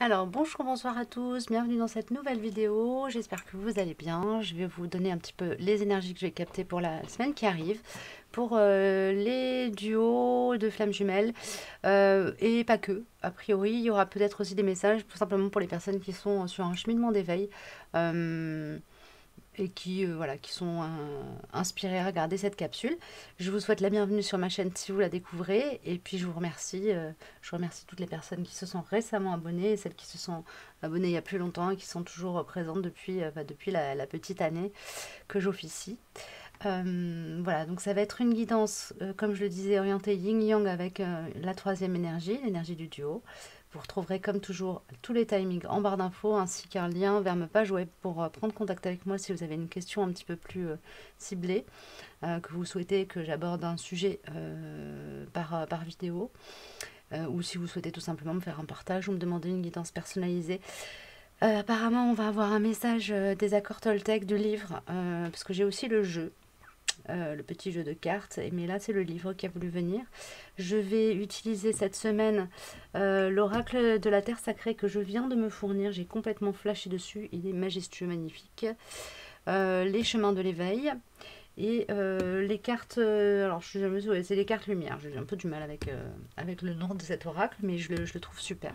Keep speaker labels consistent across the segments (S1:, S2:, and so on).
S1: Alors bonjour, bonsoir à tous, bienvenue dans cette nouvelle vidéo, j'espère que vous allez bien. Je vais vous donner un petit peu les énergies que je vais capter pour la semaine qui arrive, pour les duos de flammes jumelles, et pas que. A priori, il y aura peut-être aussi des messages, tout simplement pour les personnes qui sont sur un cheminement d'éveil. Et qui, voilà, qui sont inspirés à regarder cette capsule. Je vous souhaite la bienvenue sur ma chaîne si vous la découvrez. Et puis je remercie toutes les personnes qui se sont récemment abonnées et celles qui se sont abonnées il y a plus longtemps et qui sont toujours présentes depuis la petite année que j'officie. Voilà, donc ça va être une guidance, comme je le disais, orientée yin-yang avec la troisième énergie, l'énergie du duo. Vous retrouverez comme toujours tous les timings en barre d'infos ainsi qu'un lien vers ma page web pour prendre contact avec moi si vous avez une question un petit peu plus ciblée, que vous souhaitez que j'aborde un sujet par vidéo, ou si vous souhaitez tout simplement me faire un partage ou me demander une guidance personnalisée. Apparemment, on va avoir un message des accords Toltec du livre, parce que j'ai aussi le jeu. Le petit jeu de cartes, mais là c'est le livre qui a voulu venir. Je vais utiliser cette semaine l'oracle de la terre sacrée que je viens de me fournir, j'ai complètement flashé dessus, il est majestueux, magnifique. Les chemins de l'éveil et les cartes, alors je suis jamais sûre, c'est les cartes lumière, j'ai un peu du mal avec le nom de cet oracle, mais je le trouve super.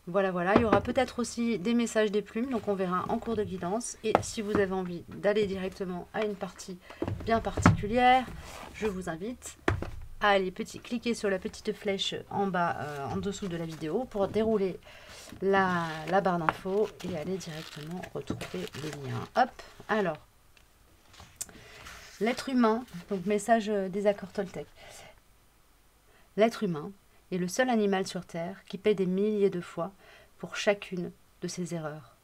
S1: Voilà, voilà, il y aura peut-être aussi des messages des plumes, donc on verra en cours de guidance. Et si vous avez envie d'aller directement à une partie bien particulière, je vous invite à aller cliquer sur la petite flèche en bas, en dessous de la vidéo, pour dérouler la barre d'infos et aller directement retrouver les liens. Hop, alors, l'être humain, donc message des accords Toltec. L'être humain est le seul animal sur Terre qui paie des milliers de fois pour chacune de ses erreurs.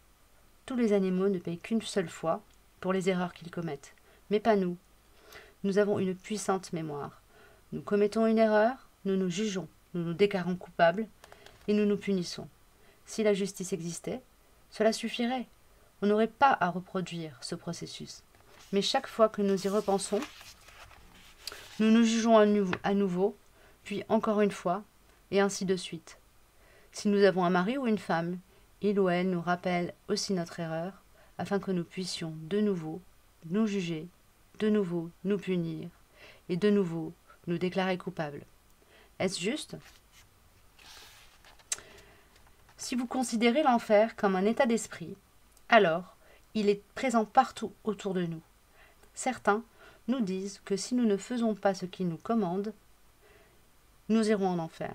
S1: Tous les animaux ne payent qu'une seule fois pour les erreurs qu'ils commettent, mais pas nous. Nous avons une puissante mémoire. Nous commettons une erreur, nous nous jugeons, nous nous déclarons coupables et nous nous punissons. Si la justice existait, cela suffirait. On n'aurait pas à reproduire ce processus. Mais chaque fois que nous y repensons, nous nous jugeons à nouveau, puis encore une fois, et ainsi de suite. Si nous avons un mari ou une femme, il ou elle nous rappelle aussi notre erreur, afin que nous puissions de nouveau nous juger, de nouveau nous punir, et de nouveau nous déclarer coupables. Est-ce juste? Si vous considérez l'enfer comme un état d'esprit, alors il est présent partout autour de nous. Certains nous disent que si nous ne faisons pas ce qu'il nous commande, nous irons en enfer.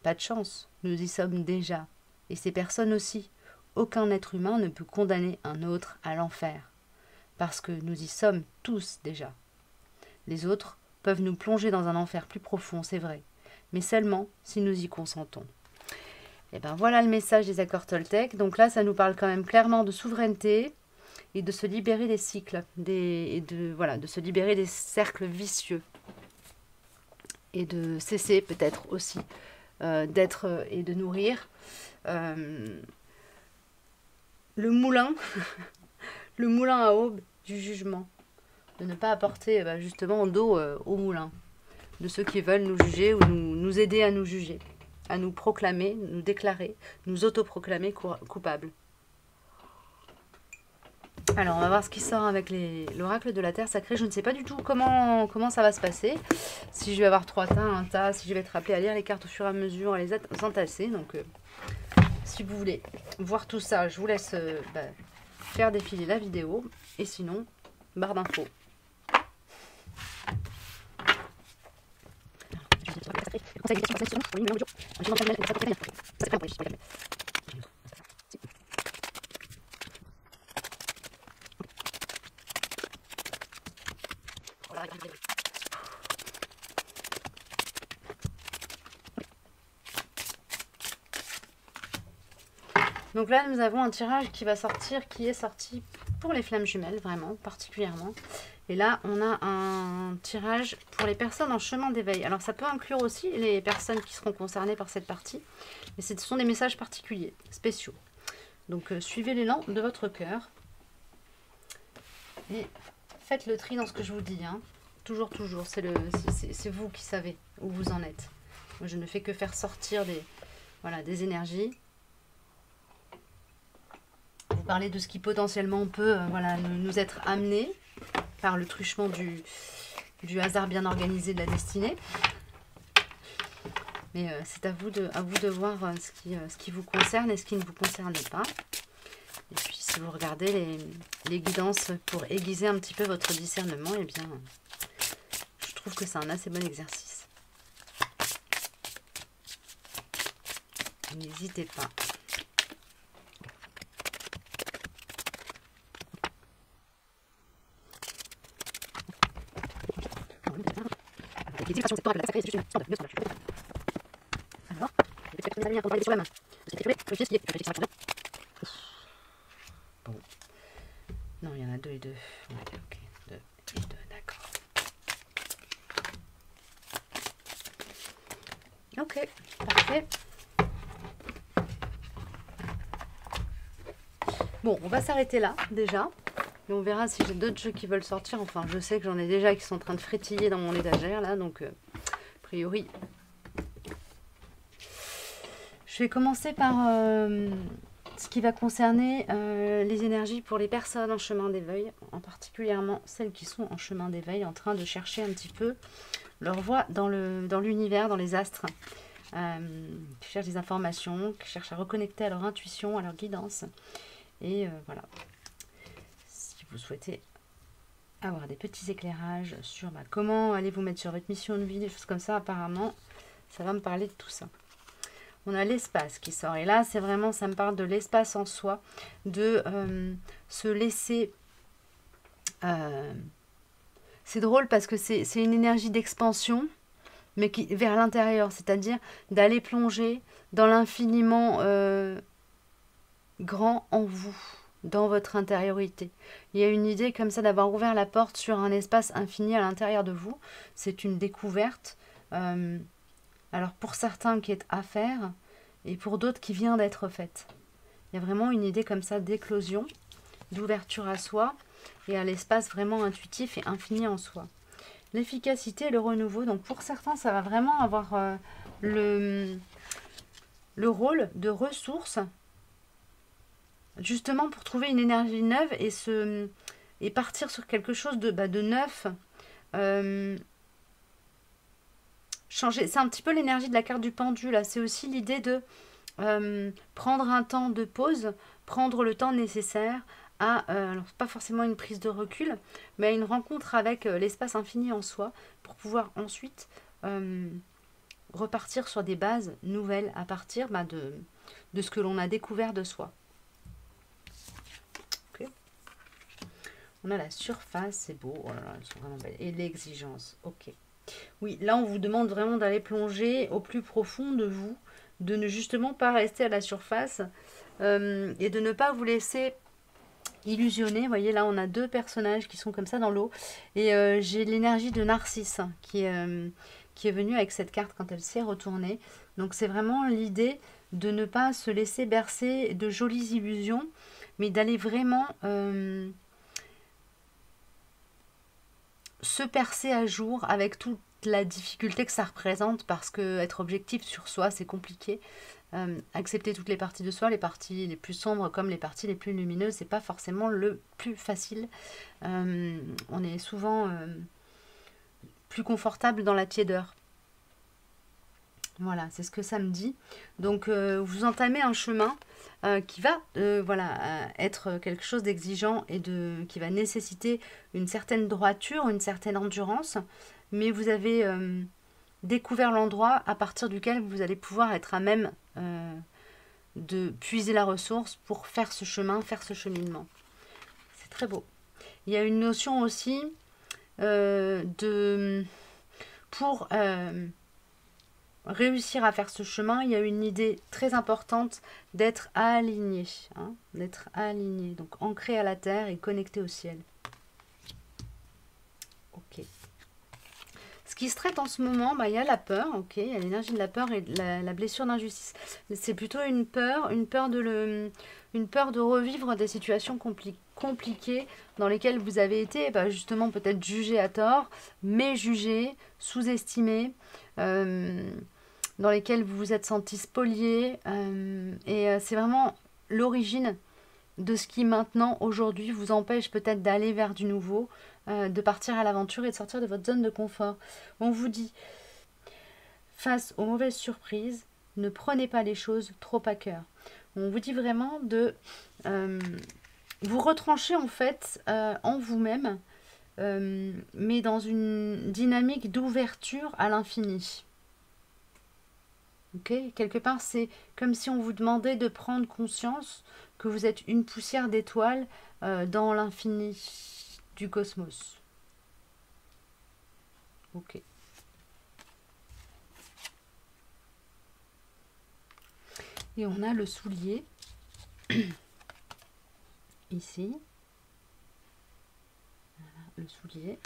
S1: Pas de chance, nous y sommes déjà. Et ces personnes aussi. Aucun être humain ne peut condamner un autre à l'enfer. Parce que nous y sommes tous déjà. Les autres peuvent nous plonger dans un enfer plus profond, c'est vrai. Mais seulement si nous y consentons. Et bien voilà le message des accords Toltec. Donc là, ça nous parle quand même clairement de souveraineté et de se libérer des cycles, de se libérer des cercles vicieux. Et de cesser peut-être aussi d'être et de nourrir le moulin, le moulin à eau du jugement, de ne pas apporter justement d'eau au moulin, de ceux qui veulent nous juger ou nous aider à nous juger, à nous proclamer, nous déclarer, nous autoproclamer coupables. Alors, on va voir ce qui sort avec l'oracle de la terre sacrée. Je ne sais pas du tout comment ça va se passer. Si je vais avoir 3 tas, un tas, si je vais être appelée à lire les cartes au fur et à mesure, à les entasser. Donc, si vous voulez voir tout ça, je vous laisse faire défiler la vidéo. Et sinon, barre d'infos. Donc là, nous avons un tirage qui est sorti pour les flammes jumelles, vraiment, particulièrement. Et là, on a un tirage pour les personnes en chemin d'éveil. Alors, ça peut inclure aussi les personnes qui seront concernées par cette partie. Mais ce sont des messages particuliers, spéciaux. Donc, suivez l'élan de votre cœur. Et faites le tri dans ce que je vous dis. Hein. Toujours. C'est vous qui savez où vous en êtes. Moi, je ne fais que faire sortir des énergies. parler de ce qui potentiellement peut voilà, nous être amené par le truchement du hasard bien organisé de la destinée. Mais c'est à vous de voir ce qui vous concerne et ce qui ne vous concerne pas. Et puis si vous regardez les guidances pour aiguiser un petit peu votre discernement, eh bien, je trouve que c'est un assez bon exercice. N'hésitez pas. Bon. Non, il y en a 2 et 2. Ouais, ok, 2 et 2, d'accord. Ok, parfait. Bon, on va s'arrêter là, déjà. Et on verra si j'ai d'autres jeux qui veulent sortir. Enfin, je sais que j'en ai déjà qui sont en train de frétiller dans mon étagère, là. Donc, a priori... Je vais commencer par ce qui va concerner les énergies pour les personnes en chemin d'éveil, en particulièrement celles qui sont en chemin d'éveil, en train de chercher un petit peu leur voie dans l'univers, dans les astres, qui cherchent des informations, qui cherchent à reconnecter à leur intuition, à leur guidance. Et voilà, si vous souhaitez avoir des petits éclairages sur comment allez vous mettre sur votre mission de vie, des choses comme ça, apparemment, ça va me parler de tout ça. On a l'espace qui sort. Et là, c'est vraiment, ça me parle de l'espace en soi, de se laisser... c'est drôle parce que c'est une énergie d'expansion, mais qui vers l'intérieur, c'est-à-dire d'aller plonger dans l'infiniment grand en vous, dans votre intériorité. Il y a une idée comme ça d'avoir ouvert la porte sur un espace infini à l'intérieur de vous. C'est une découverte. Alors pour certains qui est à faire et pour d'autres qui vient d'être faite. Il y a vraiment une idée comme ça d'éclosion, d'ouverture à soi et à l'espace vraiment intuitif et infini en soi. L'efficacité et le renouveau, donc pour certains ça va vraiment avoir le rôle de ressource justement pour trouver une énergie neuve et partir sur quelque chose de neuf. Changer, c'est un petit peu l'énergie de la carte du pendu là, c'est aussi l'idée de prendre un temps de pause, prendre le temps nécessaire à, alors pas forcément une prise de recul, mais à une rencontre avec l'espace infini en soi, pour pouvoir ensuite repartir sur des bases nouvelles à partir de ce que l'on a découvert de soi. Okay. On a la surface, c'est beau, oh là là, elles sont vraiment belles, et l'exigence, ok. Oui, là on vous demande vraiment d'aller plonger au plus profond de vous, de ne justement pas rester à la surface et de ne pas vous laisser illusionner. Vous voyez, là on a 2 personnages qui sont comme ça dans l'eau et j'ai l'énergie de Narcisse qui est venue avec cette carte quand elle s'est retournée. Donc c'est vraiment l'idée de ne pas se laisser bercer de jolies illusions, mais d'aller vraiment... se percer à jour avec toute la difficulté que ça représente, parce que être objectif sur soi c'est compliqué. Accepter toutes les parties de soi, les parties les plus sombres comme les parties les plus lumineuses, c'est pas forcément le plus facile. On est souvent plus confortable dans la tiédeur. Voilà, c'est ce que ça me dit. Donc vous entamez un chemin qui va être quelque chose d'exigeant et qui va nécessiter une certaine droiture, une certaine endurance, mais vous avez découvert l'endroit à partir duquel vous allez pouvoir être à même de puiser la ressource pour faire ce chemin, faire ce cheminement. C'est très beau. Il y a une notion aussi pour réussir à faire ce chemin, il y a une idée très importante d'être aligné, hein, d'être aligné, donc ancré à la terre et connecté au ciel. Ok. Ce qui se traite en ce moment, il y a la peur, ok, il y a l'énergie de la peur et de la blessure d'injustice. C'est plutôt une peur de revivre des situations compliquées dans lesquelles vous avez été justement peut-être jugé à tort, méjugé, sous-estimé, dans lesquelles vous vous êtes senti spolié. Et c'est vraiment l'origine de ce qui maintenant, aujourd'hui, vous empêche peut-être d'aller vers du nouveau, de partir à l'aventure et de sortir de votre zone de confort. On vous dit, face aux mauvaises surprises, ne prenez pas les choses trop à cœur. On vous dit vraiment de vous retrancher en fait en vous-même, mais dans une dynamique d'ouverture à l'infini. Ok, quelque part, c'est comme si on vous demandait de prendre conscience que vous êtes une poussière d'étoiles dans l'infini du cosmos. Ok. Et on a le soulier ici. Voilà, le soulier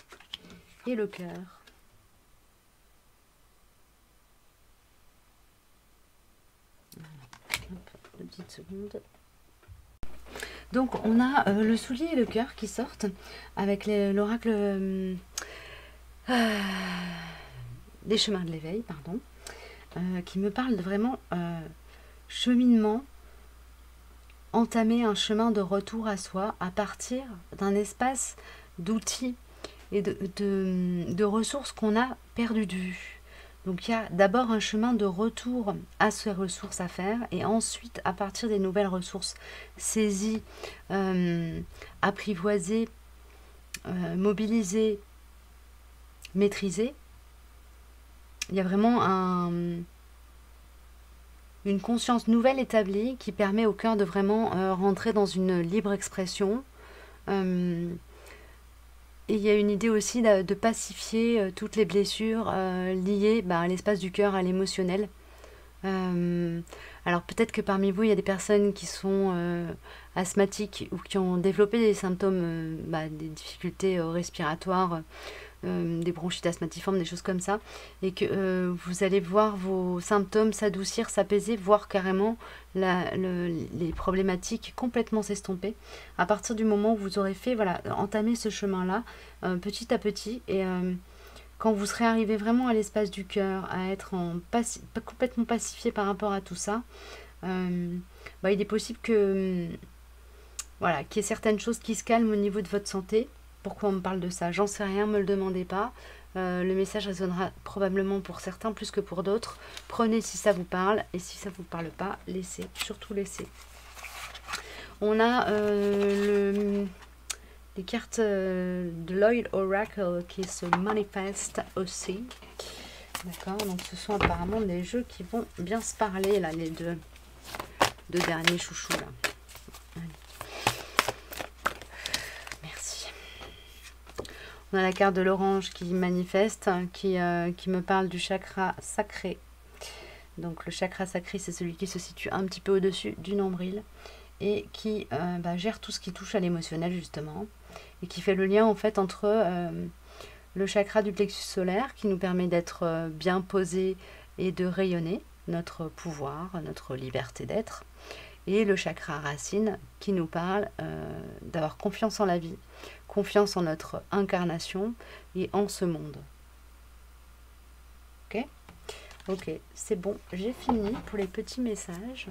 S1: et le cœur. Hop, 2 petites secondes. Donc on a le soulier et le cœur qui sortent avec l'oracle des chemins de l'éveil, pardon, qui me parle de vraiment cheminement, entamer un chemin de retour à soi à partir d'un espace d'outils et de ressources qu'on a perdues de vue. Donc il y a d'abord un chemin de retour à ces ressources à faire et ensuite à partir des nouvelles ressources saisies, apprivoisées, mobilisées, maîtrisées, il y a vraiment une conscience nouvelle établie qui permet au cœur de vraiment rentrer dans une libre expression. Et il y a une idée aussi de pacifier toutes les blessures liées à l'espace du cœur, à l'émotionnel. Alors peut-être que parmi vous, il y a des personnes qui sont asthmatiques ou qui ont développé des symptômes, des difficultés respiratoires, des bronchites asthmatiformes, des choses comme ça, et que vous allez voir vos symptômes s'adoucir, s'apaiser, voire carrément les problématiques complètement s'estomper à partir du moment où vous aurez fait, voilà, entamer ce chemin-là petit à petit, et quand vous serez arrivé vraiment à l'espace du cœur, à être complètement pacifié par rapport à tout ça, il est possible que voilà, qu'il y ait certaines choses qui se calment au niveau de votre santé. Pourquoi on me parle de ça? J'en sais rien, me le demandez pas. Le message résonnera probablement pour certains plus que pour d'autres. Prenez si ça vous parle, et si ça vous parle pas, laissez, surtout laissez. On a les cartes de l'Oil Oracle qui se manifestent aussi. D'accord, donc ce sont apparemment des jeux qui vont bien se parler, là, les deux derniers chouchous, là. Allez. Merci. On a la carte de l'orange qui manifeste, qui me parle du chakra sacré. Donc le chakra sacré, c'est celui qui se situe un petit peu au-dessus du nombril et qui gère tout ce qui touche à l'émotionnel, justement, et qui fait le lien en fait entre le chakra du plexus solaire qui nous permet d'être bien posé et de rayonner notre pouvoir, notre liberté d'être, et le chakra racine qui nous parle d'avoir confiance en la vie, confiance en notre incarnation et en ce monde. Ok ? Ok, c'est bon, j'ai fini pour les petits messages.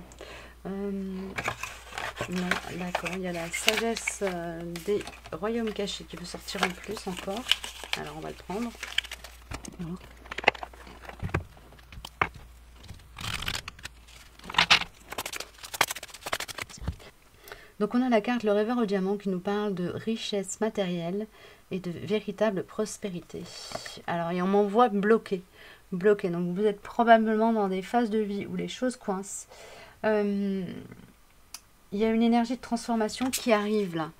S1: Non, d'accord, il y a la sagesse des royaumes cachés qui veut sortir en plus encore. Alors on va le prendre. Voilà. Donc on a la carte le rêveur au diamant qui nous parle de richesse matérielle et de véritable prospérité. Alors et on m'envoie bloqué. Donc vous êtes probablement dans des phases de vie où les choses coincent. Il y a une énergie de transformation qui arrive là.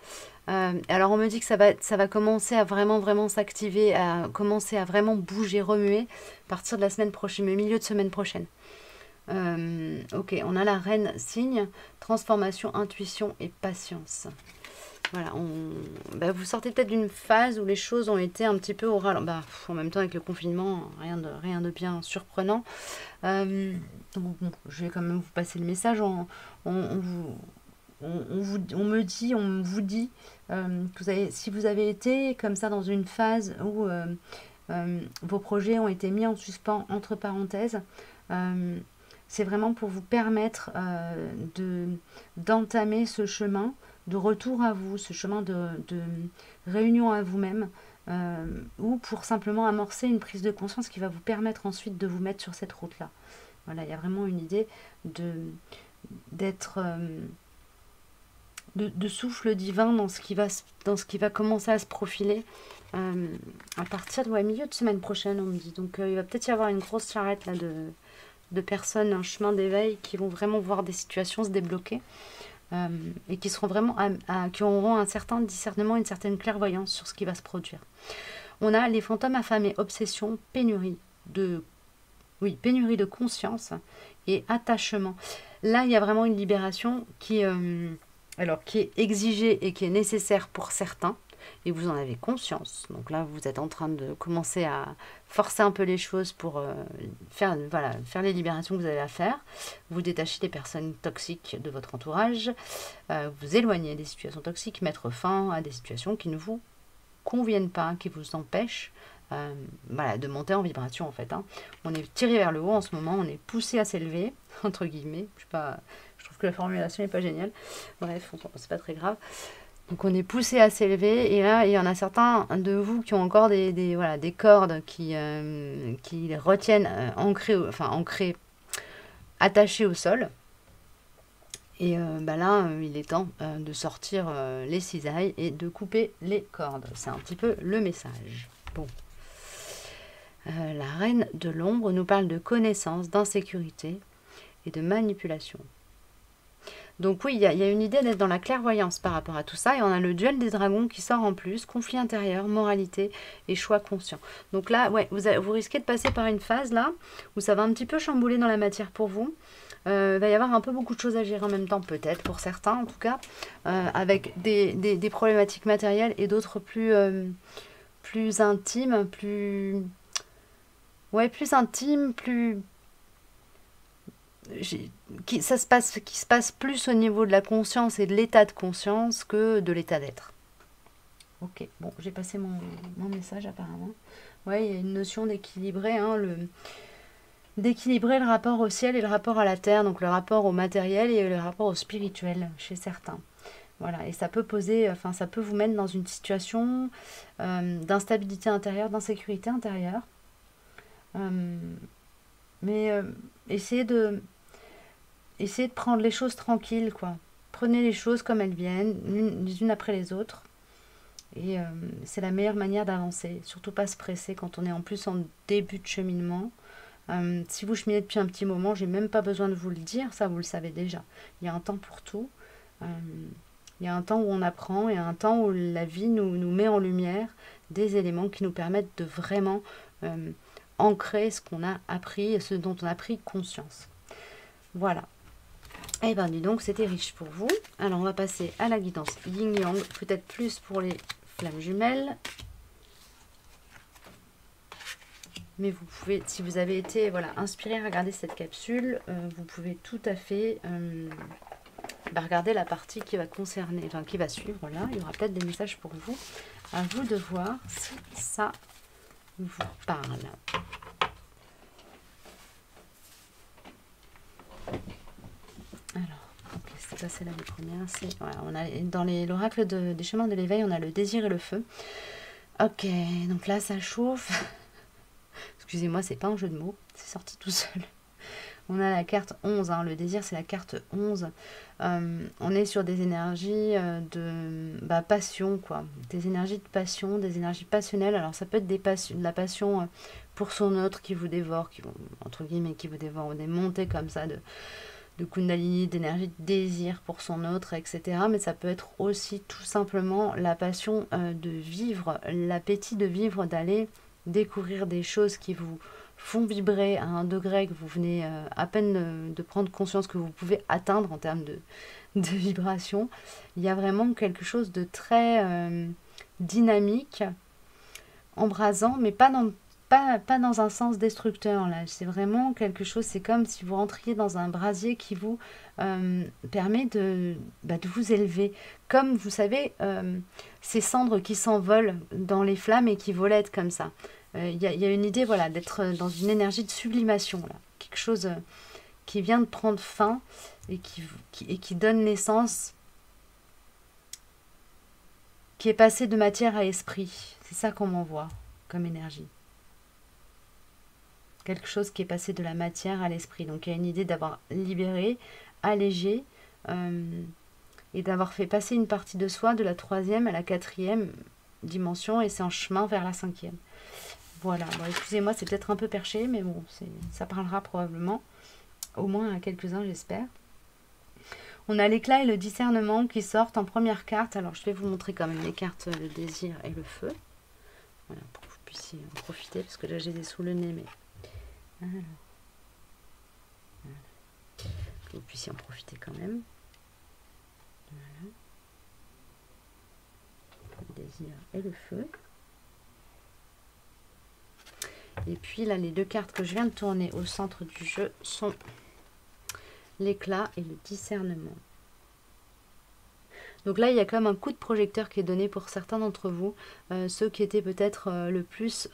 S1: Alors on me dit que ça va commencer à vraiment s'activer, à commencer à vraiment bouger, remuer à partir de la semaine prochaine, le milieu de semaine prochaine. Ok, on a la reine signe, transformation, intuition et patience. Voilà, vous sortez peut-être d'une phase où les choses ont été un petit peu au ralenti. En même temps, avec le confinement, rien de bien surprenant. Donc, bon, je vais quand même vous passer le message. On vous dit que si vous avez été comme ça dans une phase où vos projets ont été mis en suspens, entre parenthèses, c'est vraiment pour vous permettre d'entamer ce chemin de retour à vous, ce chemin de réunion à vous-même, ou pour simplement amorcer une prise de conscience qui va vous permettre ensuite de vous mettre sur cette route-là. Voilà, il y a vraiment une idée d'être de souffle divin dans ce qui va commencer à se profiler à partir de milieu de semaine prochaine, on me dit. Donc il va peut-être y avoir une grosse charrette là de personnes, un chemin d'éveil qui vont vraiment voir des situations se débloquer et qui seront vraiment qui auront un certain discernement, une certaine clairvoyance sur ce qui va se produire. On a les fantômes affamés, obsession, pénurie de conscience et attachement. Là, il y a vraiment une libération qui est exigée et qui est nécessaire pour certains, et vous en avez conscience. Donc là, vous êtes en train de commencer à forcer un peu les choses pour faire les libérations que vous avez à faire. Vous détachez des personnes toxiques de votre entourage, vous éloignez des situations toxiques, mettre fin à des situations qui ne vous conviennent pas, qui vous empêchent de monter en vibration en fait. On est tiré vers le haut en ce moment, on est poussé à s'élever, entre guillemets. Je trouve que la formulation n'est pas géniale. Bref, c'est pas très grave. Donc on est poussé à s'élever, et là il y en a certains de vous qui ont encore des cordes qui les retiennent ancrées, attachées au sol. Et là, il est temps de sortir les cisailles et de couper les cordes. C'est un petit peu le message. Bon. La reine de l'ombre nous parle de connaissance, d'insécurité et de manipulation. Donc oui, il y a une idée d'être dans la clairvoyance par rapport à tout ça. Et on a le duel des dragons qui sort en plus, conflit intérieur, moralité et choix conscient. Donc là, vous risquez de passer par une phase là où ça va un petit peu chambouler dans la matière pour vous. Il va y avoir un peu beaucoup de choses à gérer en même temps, peut-être, pour certains en tout cas, avec des problématiques matérielles et d'autres plus intimes, plus intimes, qui se passe plus au niveau de la conscience et de l'état de conscience que de l'état d'être. Ok, bon, j'ai passé mon message apparemment. Ouais, il y a une notion d'équilibrer, d'équilibrer le rapport au ciel et le rapport à la terre, donc le rapport au matériel et le rapport au spirituel chez certains. Voilà, et ça peut ça peut vous mettre dans une situation d'instabilité intérieure, d'insécurité intérieure. Mais essayez de prendre les choses tranquilles, quoi. Prenez les choses comme elles viennent, les unes après les autres. Et c'est la meilleure manière d'avancer. Surtout pas se presser quand on est en plus en début de cheminement. Si vous cheminez depuis un petit moment, j'ai même pas besoin de vous le dire, ça vous le savez déjà. Il y a un temps pour tout. Il y a un temps où on apprend et un temps où la vie nous met en lumière des éléments qui nous permettent de vraiment ancrer ce qu'on a appris et ce dont on a pris conscience. Voilà. Et bien dis donc, c'était riche pour vous. Alors on va passer à la guidance yin-yang, peut-être plus pour les flammes jumelles. Mais vous pouvez, si vous avez été inspiré à regarder cette capsule, vous pouvez tout à fait regarder la partie qui va concerner, qui va suivre là. Il y aura peut-être des messages pour vous. À vous de voir si ça vous parle. Alors, ok, ça c'est la première. On a dans l'oracle des chemins de l'éveil, on a le désir et le feu. Ok, donc là ça chauffe. Excusez-moi, c'est pas un jeu de mots, c'est sorti tout seul. On a la carte 11, le désir c'est la carte 11. On est sur des énergies de passion, quoi. Des énergies de passion, des énergies passionnelles. Alors ça peut être de la passion pour son autre qui vous dévore, entre guillemets, qui vous dévore, des montées comme ça de Kundalini, d'énergie de désir pour son autre, etc. Mais ça peut être aussi tout simplement la passion de vivre, l'appétit de vivre, d'aller découvrir des choses qui vous font vibrer à un degré que vous venez à peine de prendre conscience que vous pouvez atteindre en termes de vibration. Il y a vraiment quelque chose de très dynamique, embrasant, mais pas dans un sens destructeur. Là, c'est vraiment quelque chose, c'est comme si vous rentriez dans un brasier qui vous permet de vous élever. Comme, vous savez, ces cendres qui s'envolent dans les flammes et qui volettent comme ça. Il y a une idée, d'être dans une énergie de sublimation, là. Quelque chose qui vient de prendre fin et qui donne naissance, qui est passé de matière à esprit. C'est ça qu'on m'envoie comme énergie. Quelque chose qui est passé de la matière à l'esprit. Donc il y a une idée d'avoir libéré, allégé, et d'avoir fait passer une partie de soi de la 3e à la 4e dimension, et c'est en chemin vers la 5e. Voilà, bon, excusez-moi, c'est peut-être un peu perché, mais bon, ça parlera probablement, au moins à quelques-uns, j'espère. On a l'éclat et le discernement qui sortent en première carte. Alors, je vais vous montrer quand même les cartes, le désir et le feu. Voilà, pour que vous puissiez en profiter, parce que là, j'ai des sous le nez, mais... Alors. Voilà. Que vous puissiez en profiter quand même. Voilà. Le désir et le feu. Et puis là, les deux cartes que je viens de tourner au centre du jeu sont l'éclat et le discernement. Donc là, il y a comme un coup de projecteur qui est donné pour certains d'entre vous, ceux qui étaient peut-être le plus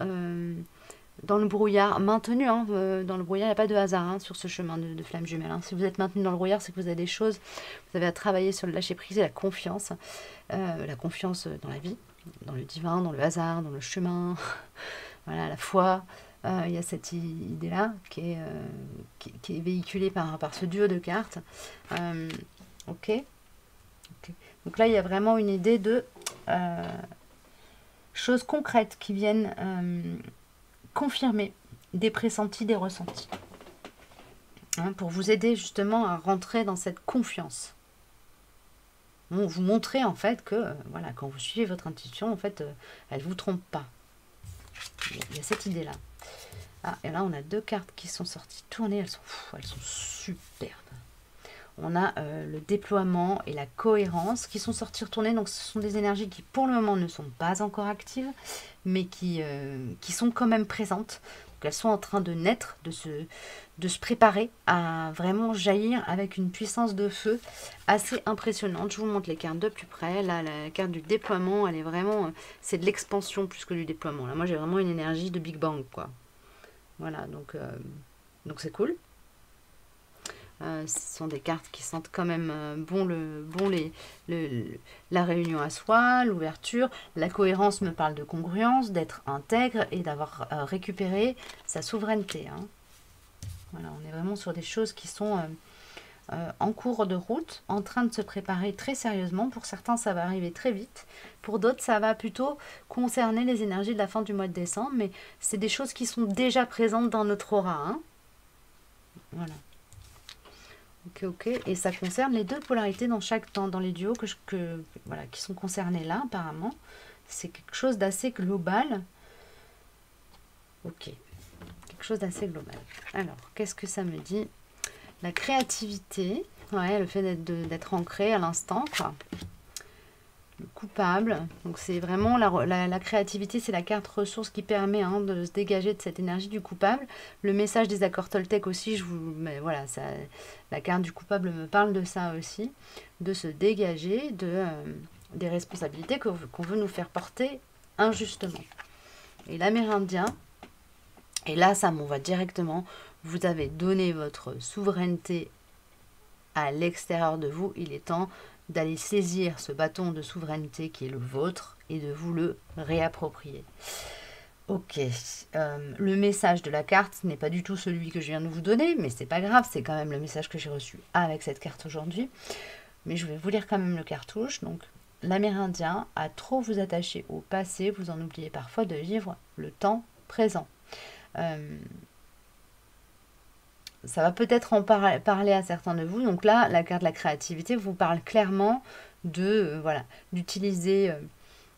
S1: dans le brouillard, maintenus dans le brouillard. Il n'y a pas de hasard sur ce chemin de flamme jumelle. Si vous êtes maintenu dans le brouillard, c'est que vous avez des choses, vous avez à travailler sur le lâcher-prise et la confiance dans la vie, dans le divin, dans le hasard, dans le chemin, voilà, la foi. Il y a cette idée-là qui est véhiculée par ce duo de cartes. Ok. Donc là, il y a vraiment une idée de choses concrètes qui viennent confirmer des pressentis, des ressentis. Pour vous aider justement à rentrer dans cette confiance. Bon, vous montrer en fait que voilà, quand vous suivez votre intuition, en fait, elle ne vous trompe pas. Il y a cette idée-là. Ah, et là, on a deux cartes qui sont sorties tournées. Elles sont superbes. On a le déploiement et la cohérence qui sont sortis retourner. Donc, ce sont des énergies qui, pour le moment, ne sont pas encore actives, mais qui sont quand même présentes. Donc, elles sont en train de naître, de se préparer à vraiment jaillir avec une puissance de feu assez impressionnante. Je vous montre les cartes de plus près. Là, la carte du déploiement, elle est vraiment... c'est de l'expansion plus que du déploiement. Là, moi, j'ai vraiment une énergie de Big Bang, quoi. Voilà, donc c'est cool. Ce sont des cartes qui sentent quand même la réunion à soi, l'ouverture. La cohérence me parle de congruence, d'être intègre et d'avoir récupéré sa souveraineté. Voilà, on est vraiment sur des choses qui sont en cours de route, en train de se préparer très sérieusement. Pour certains, ça va arriver très vite. Pour d'autres, ça va plutôt concerner les énergies de la fin du mois de décembre. Mais c'est des choses qui sont déjà présentes dans notre aura. Voilà. Ok. Et ça concerne les deux polarités dans les duos qui sont concernés là, apparemment. C'est quelque chose d'assez global. Ok. Quelque chose d'assez global. Alors, qu'est-ce que ça me dit? La créativité, le fait d'être ancré à l'instant, quoi. Le coupable, donc c'est vraiment la créativité, c'est la carte ressource qui permet de se dégager de cette énergie du coupable. Le message des accords Toltec aussi, mais voilà, la carte du coupable me parle de ça aussi, de se dégager des responsabilités qu'on veut nous faire porter injustement. Et l'Amérindien, et là ça m'envoie directement, vous avez donné votre souveraineté à l'extérieur de vous, il est temps d'aller saisir ce bâton de souveraineté qui est le vôtre et de vous le réapproprier. Ok, le message de la carte n'est pas du tout celui que je viens de vous donner, mais c'est pas grave, c'est quand même le message que j'ai reçu avec cette carte aujourd'hui. Mais je vais vous lire quand même le cartouche. Donc, l'Amérindien, à trop vous attacher au passé, vous en oubliez parfois de vivre le temps présent. Ça va peut-être en parler à certains de vous. Donc là, la carte de la créativité vous parle clairement d'utiliser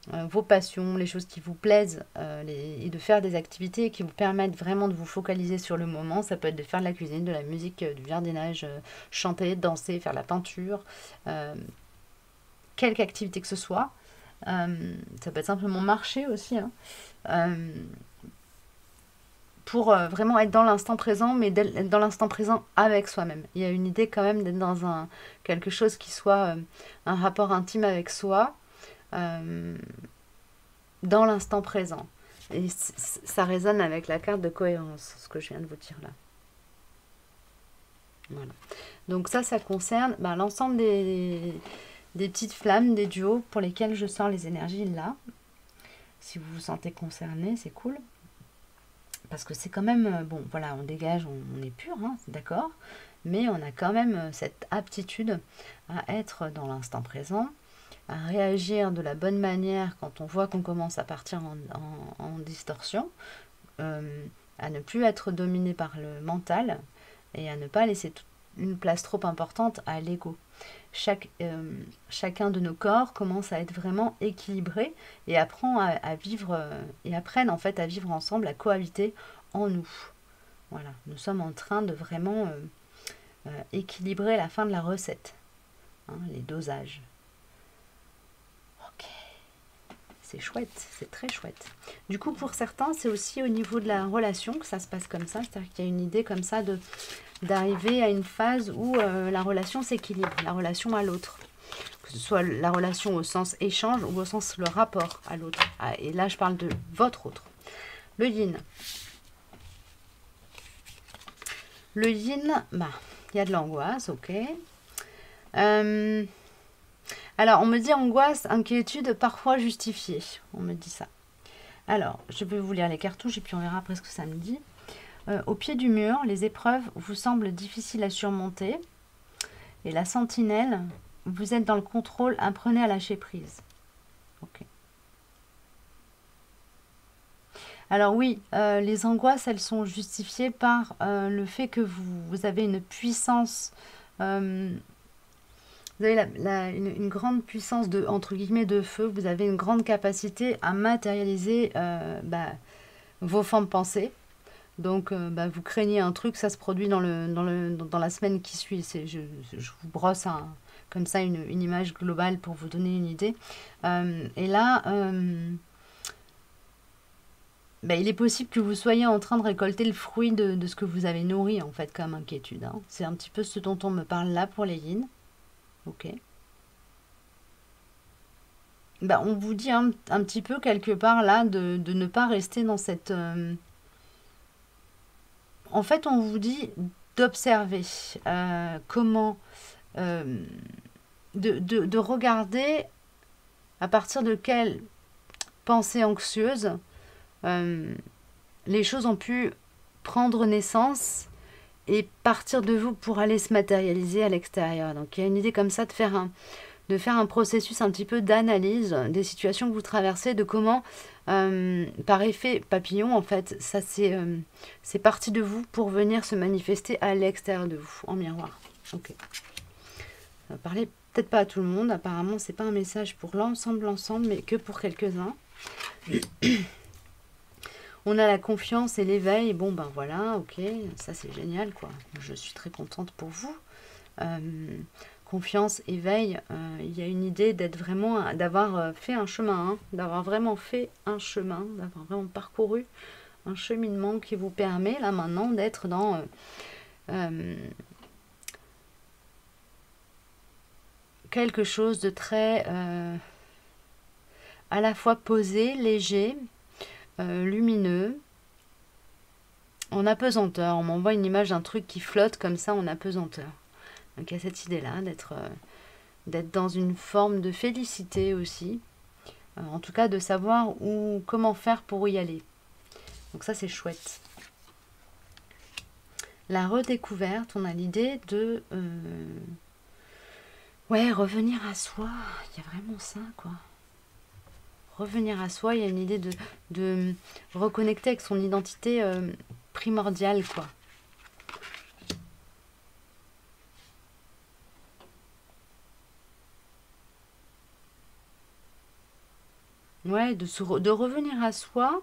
S1: vos passions, les choses qui vous plaisent, et de faire des activités qui vous permettent vraiment de vous focaliser sur le moment. Ça peut être de faire de la cuisine, de la musique, du jardinage, chanter, danser, faire de la peinture, quelque activité que ce soit. Ça peut être simplement marcher aussi, pour vraiment être dans l'instant présent, mais dans l'instant présent avec soi-même. Il y a une idée quand même d'être dans quelque chose qui soit un rapport intime avec soi, dans l'instant présent. Et ça résonne avec la carte de cohérence, ce que je viens de vous dire là. Voilà. Donc ça concerne l'ensemble des petites flammes, des duos pour lesquels je sors les énergies là. Si vous vous sentez concerné, c'est cool. Parce que c'est quand même, bon, voilà, on dégage, on est pur, hein, d'accord. Mais on a quand même cette aptitude à être dans l'instant présent, à réagir de la bonne manière quand on voit qu'on commence à partir en distorsion, à ne plus être dominé par le mental et à ne pas laisser une place trop importante à l'ego. Chacun de nos corps commence à être vraiment équilibré et apprend à vivre et apprennent en fait à vivre ensemble, à cohabiter en nous. Voilà, nous sommes en train de vraiment équilibrer la fin de la recette, hein, les dosages. Ok, c'est chouette, c'est très chouette. Du coup, pour certains, c'est aussi au niveau de la relation que ça se passe comme ça, c'est-à-dire qu'il y a une idée comme ça d'arriver à une phase où la relation s'équilibre, la relation à l'autre. Que ce soit la relation au sens échange ou au sens le rapport à l'autre. Ah, et là, je parle de votre autre. Le yin. Le yin, il y a de l'angoisse, ok. Alors, on me dit angoisse, inquiétude, parfois justifiée. On me dit ça. Alors, je vais vous lire les cartouches et puis on verra après ce que ça me dit. Au pied du mur, les épreuves vous semblent difficiles à surmonter. Et la sentinelle, vous êtes dans le contrôle, apprenez à lâcher prise. Ok. Alors oui, les angoisses, elles sont justifiées par le fait que vous avez une puissance, vous avez une grande puissance de, entre guillemets, de feu, vous avez une grande capacité à matérialiser vos formes de pensée. Donc, vous craignez un truc, ça se produit dans la semaine qui suit. Je vous brosse comme ça une image globale pour vous donner une idée. Et là, il est possible que vous soyez en train de récolter le fruit de ce que vous avez nourri, en fait, comme inquiétude. Hein. C'est un petit peu ce dont on me parle là pour les yin. Ok. On vous dit un petit peu quelque part là de ne pas rester dans cette... En fait, on vous dit d'observer comment... de regarder à partir de quelle pensée anxieuse les choses ont pu prendre naissance et partir de vous pour aller se matérialiser à l'extérieur. Donc il y a une idée comme ça de faire un processus un petit peu d'analyse des situations que vous traversez, de comment, par effet papillon, en fait, ça c'est parti de vous pour venir se manifester à l'extérieur de vous, en miroir. Ok. Ça va parler peut-être pas à tout le monde, apparemment c'est pas un message pour l'ensemble, mais que pour quelques-uns. On a la confiance et l'éveil, bon voilà, ok, ça c'est génial quoi, je suis très contente pour vous. Confiance, éveil, il y a une idée d'avoir fait un chemin, hein, d'avoir vraiment fait un chemin, d'avoir vraiment parcouru un cheminement qui vous permet là maintenant d'être dans quelque chose de très à la fois posé, léger, lumineux, en apesanteur. On m'envoie une image d'un truc qui flotte comme ça en apesanteur. Donc il y a cette idée-là d'être dans une forme de félicité aussi. En tout cas de savoir comment faire pour y aller. Donc ça c'est chouette. La redécouverte, on a l'idée de revenir à soi. Il y a vraiment ça quoi. Revenir à soi, il y a une idée de reconnecter avec son identité primordiale quoi. Ouais, de revenir à soi.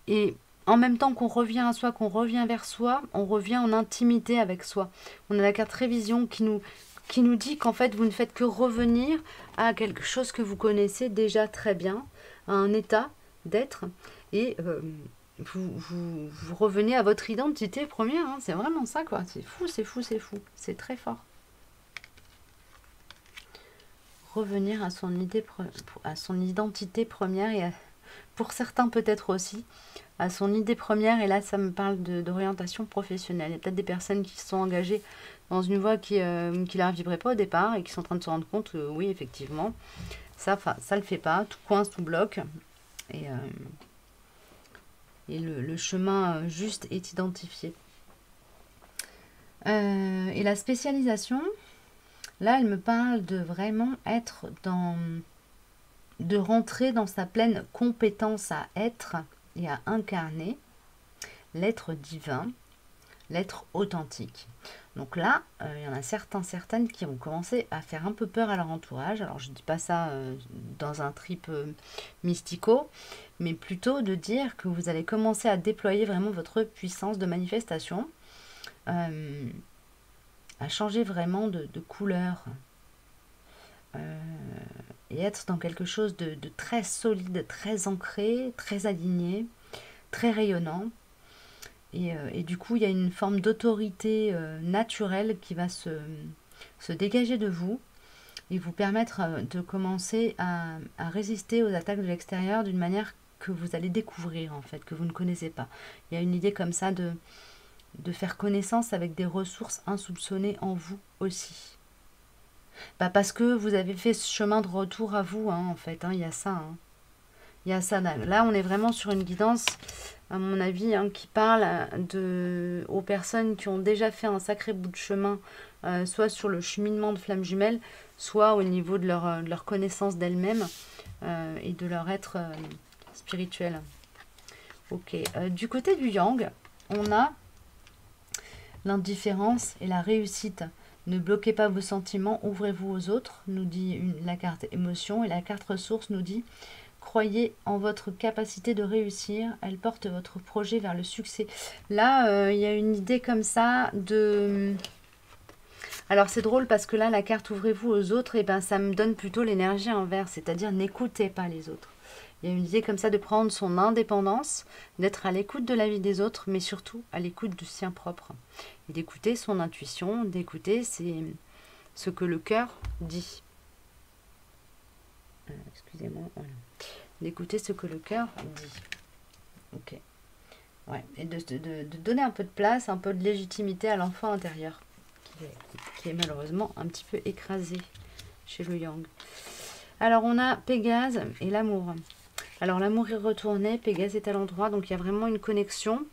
S1: Et en même temps qu'on revient à soi, qu'on revient vers soi, on revient en intimité avec soi. On a la carte révision qui nous dit qu'en fait, vous ne faites que revenir à quelque chose que vous connaissez déjà très bien, à un état d'être. Et vous revenez à votre identité première. Hein, c'est vraiment ça, quoi. C'est fou, c'est fou, c'est fou. C'est très fort. Revenir à son identité première et pour certains peut-être aussi, à son idée première. Et là, ça me parle d'orientation professionnelle. Il y a peut-être des personnes qui se sont engagées dans une voie qui leur vibrait pas au départ et qui sont en train de se rendre compte que oui, effectivement, ça le fait pas, tout coince, tout bloque. Et, le chemin juste est identifié. Et la spécialisation, là, elle me parle de vraiment être de rentrer dans sa pleine compétence à être et à incarner l'être divin, l'être authentique. Donc là, il y en a certaines qui vont commencer à faire un peu peur à leur entourage. Alors je ne dis pas ça dans un trip mystico, mais plutôt de dire que vous allez commencer à déployer vraiment votre puissance de manifestation, à changer vraiment de couleur, et être dans quelque chose de très solide, très ancré, très aligné, très rayonnant. Et du coup, il y a une forme d'autorité naturelle qui va se dégager de vous et vous permettre de commencer à résister aux attaques de l'extérieur d'une manière que vous allez découvrir, en fait, que vous ne connaissez pas. Il y a une idée comme ça de faire connaissance avec des ressources insoupçonnées en vous aussi. Parce que vous avez fait ce chemin de retour à vous, hein, en fait, hein, il y a ça. Hein. Il y a ça. Là, on est vraiment sur une guidance, à mon avis, hein, qui parle aux personnes qui ont déjà fait un sacré bout de chemin, soit sur le cheminement de flammes jumelles, soit au niveau de leur connaissance d'elles-mêmes et de leur être spirituel. Ok. Du côté du yang, on a l'indifférence et la réussite. Ne bloquez pas vos sentiments, ouvrez-vous aux autres, nous dit la carte émotion. Et la carte ressources nous dit croyez en votre capacité de réussir, elle porte votre projet vers le succès. Là, il y a une idée comme ça de... Alors c'est drôle parce que là, la carte ouvrez-vous aux autres, et ben ça me donne plutôt l'énergie inverse, c'est-à-dire n'écoutez pas les autres. Il y a une idée comme ça de prendre son indépendance, d'être à l'écoute de la vie des autres, mais surtout à l'écoute du sien propre. Et d'écouter son intuition, d'écouter ce que le cœur dit. Excusez-moi, voilà. D'écouter ce que le cœur dit. Ok. Ouais. Et de donner un peu de place, un peu de légitimité à l'enfant intérieur, qui est malheureusement un petit peu écrasé chez le yang. Alors on a Pégase et l'amour. Alors l'amour est retourné, Pégase est à l'endroit, donc il y a vraiment une connexion.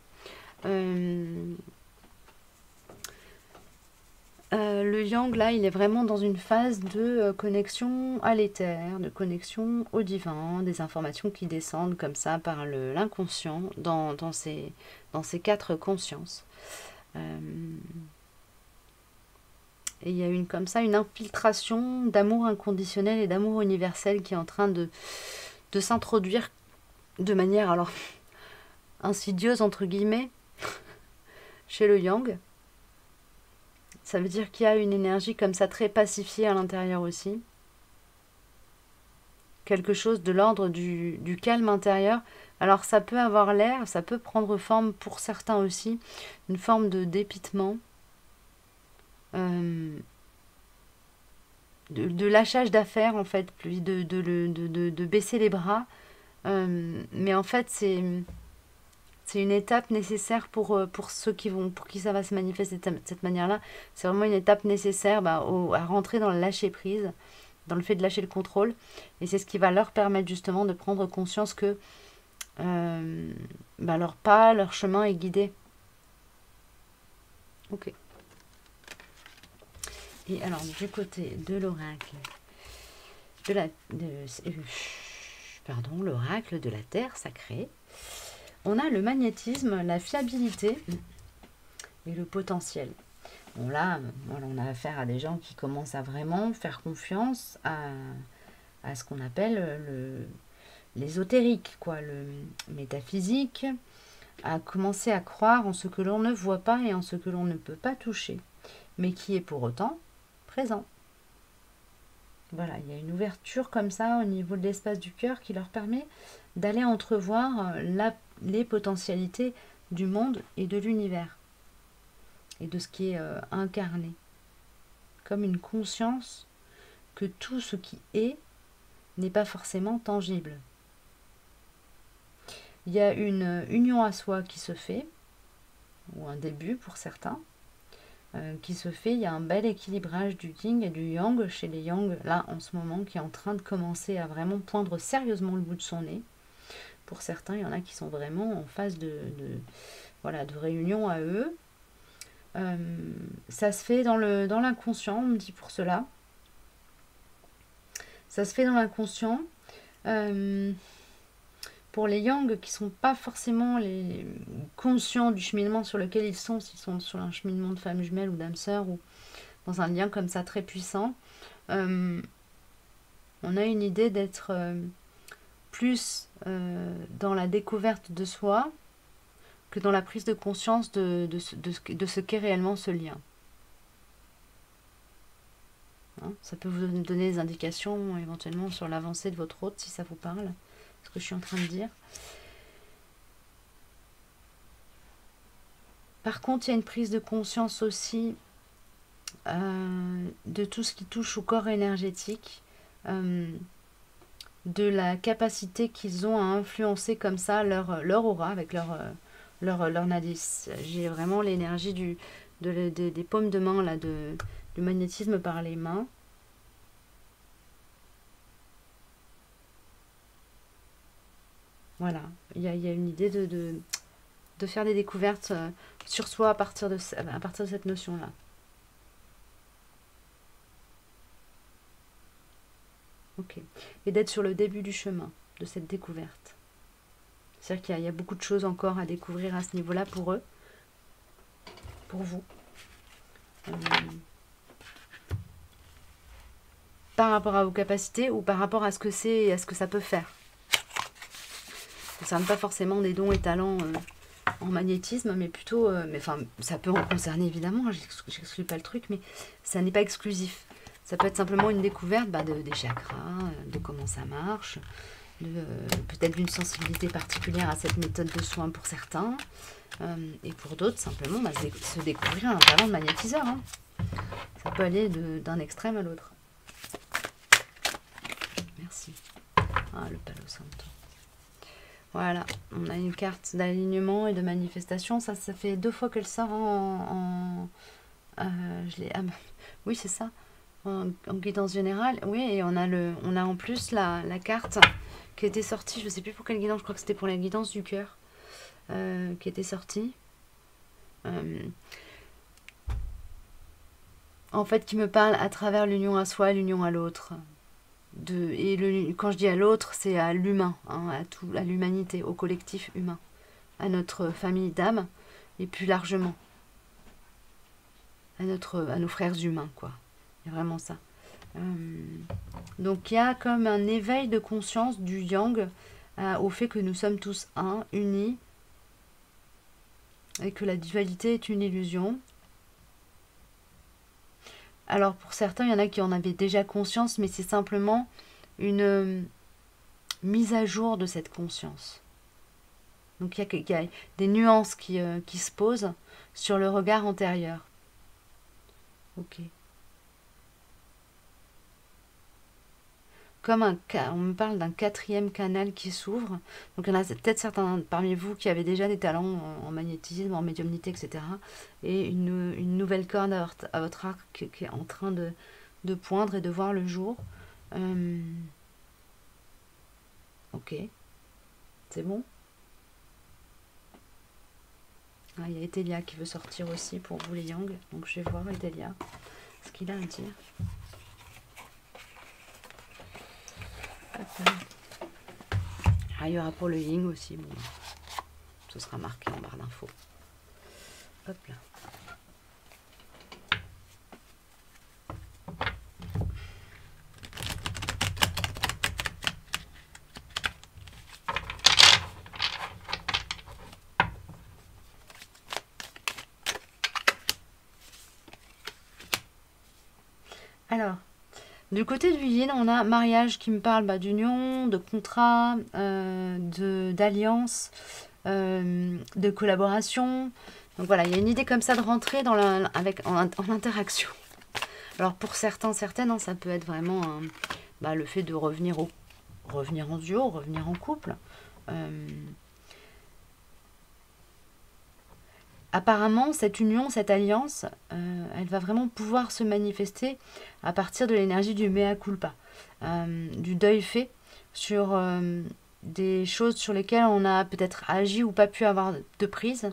S1: Le yang, là, il est vraiment dans une phase de connexion à l'éther, de connexion au divin, des informations qui descendent comme ça par l'inconscient dans ces 4 consciences. Et il y a comme ça une infiltration d'amour inconditionnel et d'amour universel qui est en train de s'introduire de manière alors insidieuse entre guillemets chez le yang. Ça veut dire qu'il y a une énergie comme ça très pacifiée à l'intérieur aussi. Quelque chose de l'ordre du calme intérieur. Alors ça peut avoir l'air, ça peut prendre forme pour certains aussi, une forme de dépitement, de lâchage d'affaires en fait, de baisser les bras. Mais en fait c'est une étape nécessaire pour qui ça va se manifester de cette manière-là. C'est vraiment une étape nécessaire à rentrer dans le lâcher-prise, dans le fait de lâcher le contrôle. Et c'est ce qui va leur permettre justement de prendre conscience que leur pas, leur chemin est guidé. Ok. Et alors, du côté de l'oracle, l'oracle de la terre sacrée, on a le magnétisme, la fiabilité et le potentiel. Bon là, on a affaire à des gens qui commencent à vraiment faire confiance à ce qu'on appelle l'ésotérique, quoi, le métaphysique, à commencer à croire en ce que l'on ne voit pas et en ce que l'on ne peut pas toucher, mais qui est pour autant présent. Voilà, il y a une ouverture comme ça au niveau de l'espace du cœur qui leur permet d'aller entrevoir les potentialités du monde et de l'univers et de ce qui est incarné, comme une conscience que tout ce qui est n'est pas forcément tangible. Il y a une union à soi qui se fait, ou un début pour certains, qui se fait. Il y a un bel équilibrage du yin et du yang chez les yang, là en ce moment, qui est en train de commencer à vraiment poindre sérieusement le bout de son nez. Pour certains, il y en a qui sont vraiment en phase voilà, de réunion à eux. Ça se fait dans l'inconscient, on me dit pour cela. Ça se fait dans l'inconscient. Pour les yang qui ne sont pas forcément conscients du cheminement sur lequel ils sont, s'ils sont sur un cheminement de femme jumelle ou d'âme sœur ou dans un lien comme ça très puissant, on a une idée d'être plus dans la découverte de soi que dans la prise de conscience de ce qu'est réellement ce lien. Hein, ça peut vous donner des indications éventuellement sur l'avancée de votre hôte si ça vous parle, ce que je suis en train de dire. Par contre, il y a une prise de conscience aussi de tout ce qui touche au corps énergétique, de la capacité qu'ils ont à influencer comme ça leur aura avec leur nadis. J'ai vraiment l'énergie des paumes de main, là, du magnétisme par les mains. Voilà, il y a une idée de faire des découvertes sur soi à partir de cette notion-là. Ok. Et d'être sur le début du chemin de cette découverte. C'est-à-dire qu'il y a beaucoup de choses encore à découvrir à ce niveau-là pour eux, pour vous. Par rapport à vos capacités ou par rapport à ce que c'est et à ce que ça peut faire. Ça ne concerne pas forcément des dons et talents en magnétisme, mais plutôt... enfin, ça peut en concerner évidemment, j'exclus pas le truc, mais ça n'est pas exclusif. Ça peut être simplement une découverte des chakras, de comment ça marche, peut-être d'une sensibilité particulière à cette méthode de soin pour certains, et pour d'autres, simplement, se découvrir un talent de magnétiseur. Hein. Ça peut aller d'un extrême à l'autre. Merci. Ah, le Palo Santo. Voilà, on a une carte d'alignement et de manifestation. Ça fait 2 fois qu'elle sort oui, c'est ça. En guidance générale, oui, et on a en plus la carte qui était sortie, je ne sais plus pour quelle guidance, je crois que c'était pour la guidance du cœur, qui était sortie. En fait, qui me parle à travers l'union à soi et l'union à l'autre. Quand je dis à l'autre, c'est à l'humain, hein, à l'humanité, au collectif humain, à notre famille d'âme, et plus largement, à nos frères humains, quoi. Il y a vraiment ça. Donc il y a comme un éveil de conscience du yang au fait que nous sommes tous un, unis, et que la dualité est une illusion. Alors pour certains, il y en a qui en avaient déjà conscience, mais c'est simplement une mise à jour de cette conscience. Donc il y a des nuances qui se posent sur le regard antérieur. Ok. Comme on me parle d'un 4e canal qui s'ouvre. Donc il y en a peut-être certains parmi vous qui avaient déjà des talents en magnétisme, en médiumnité, etc. Et une nouvelle corde à votre arc qui est en train de poindre et de voir le jour. Ok, c'est bon. Ah, il y a Etelia qui veut sortir aussi pour vous les Yang. Donc je vais voir Etelia, ce qu'il a à dire. Ah, il y aura pour le Ying aussi, bon, ce sera marqué en barre d'infos. Hop là. Alors, du côté du yin, on a mariage qui me parle d'union, de contrat, d'alliance, de collaboration. Donc voilà, il y a une idée comme ça de rentrer en interaction. Alors pour certains, certaines, hein, ça peut être vraiment le fait de revenir en duo, revenir en couple. apparemment, cette union, cette alliance, elle va vraiment pouvoir se manifester à partir de l'énergie du mea culpa, du deuil fait sur des choses sur lesquelles on a peut-être agi ou pas pu avoir de prise.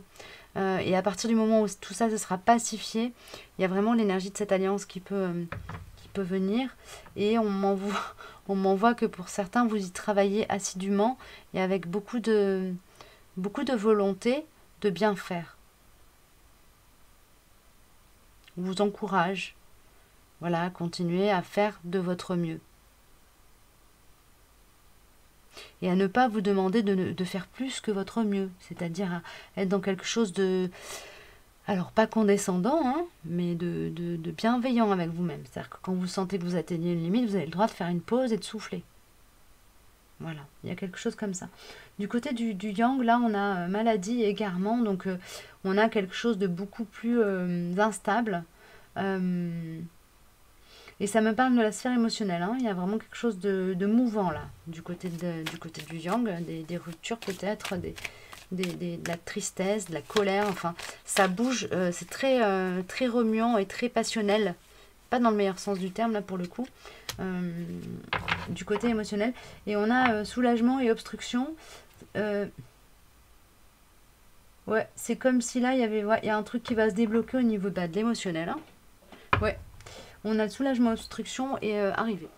S1: Et à partir du moment où tout ça se sera pacifié, il y a vraiment l'énergie de cette alliance qui peut venir. Et on m'envoie que pour certains, vous y travaillez assidûment et avec beaucoup de volonté de bien faire. On vous encourage, voilà, à continuer à faire de votre mieux. Et à ne pas vous demander de faire plus que votre mieux, c'est-à-dire à être dans quelque chose de, alors pas condescendant, hein, mais de bienveillant avec vous-même. C'est-à-dire que quand vous sentez que vous atteignez une limite, vous avez le droit de faire une pause et de souffler. Voilà, il y a quelque chose comme ça. Du côté du yang, là, on a maladie et égarement, donc on a quelque chose de beaucoup plus instable. Et ça me parle de la sphère émotionnelle, hein. Il y a vraiment quelque chose de mouvant, là, du côté du yang, des ruptures peut-être, de la tristesse, de la colère, enfin, ça bouge, c'est très remuant et très passionnel. Pas dans le meilleur sens du terme, là, pour le coup. Du côté émotionnel. Et on a soulagement et obstruction. Ouais, c'est comme si là, il y a un truc qui va se débloquer au niveau de l'émotionnel. Hein. Ouais, on a le soulagement, obstruction et arrivé.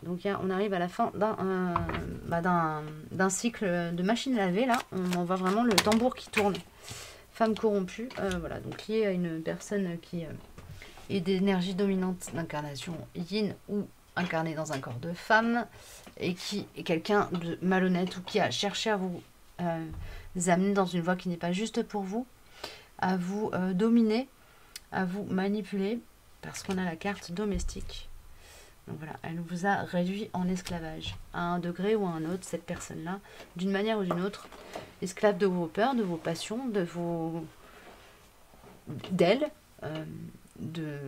S1: Donc on arrive à la fin d'un cycle de machine à laver. Là, on voit vraiment le tambour qui tourne. Femme corrompue. Voilà, donc liée à une personne qui est d'énergie dominante d'incarnation yin ou incarnée dans un corps de femme et qui est quelqu'un de malhonnête ou qui a cherché à vous amener dans une voie qui n'est pas juste pour vous, à vous dominer, à vous manipuler, parce qu'on a la carte domestique. Donc voilà, elle vous a réduit en esclavage, à un degré ou à un autre, cette personne-là, d'une manière ou d'une autre, esclave de vos peurs, de vos passions, d'elle, de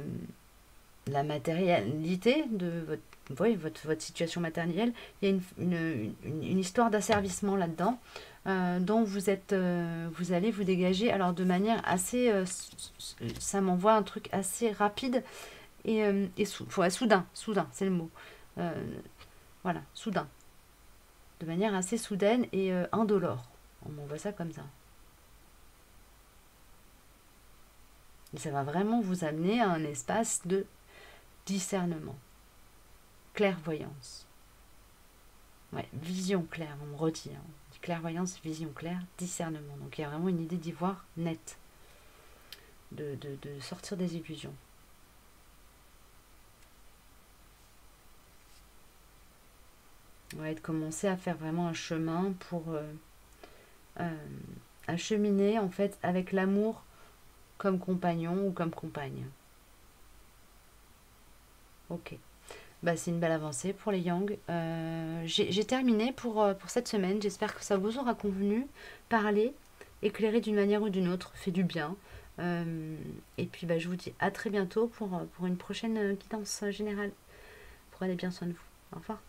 S1: la matérialité, de votre situation matérielle. Il y a une histoire d'asservissement là-dedans, dont vous allez vous dégager, alors de manière assez, ça m'envoie un truc assez rapide et soudain, c'est le mot. Voilà, soudain. De manière assez soudaine et indolore. On m'envoie ça comme ça. Et ça va vraiment vous amener à un espace de discernement. Clairvoyance. Ouais, vision claire, on me redit. Hein. Clairvoyance, vision claire, discernement. Donc il y a vraiment une idée d'y voir nette. De sortir des illusions. Ouais, de commencer à faire vraiment un chemin pour acheminer en fait avec l'amour comme compagnon ou comme compagne. Ok. Bah, c'est une belle avancée pour les Yang. J'ai terminé pour cette semaine. J'espère que ça vous aura convenu. Parler, éclairer d'une manière ou d'une autre, fait du bien. Et puis bah, je vous dis à très bientôt pour une prochaine guidance générale. Prenez bien soin de vous. Au revoir.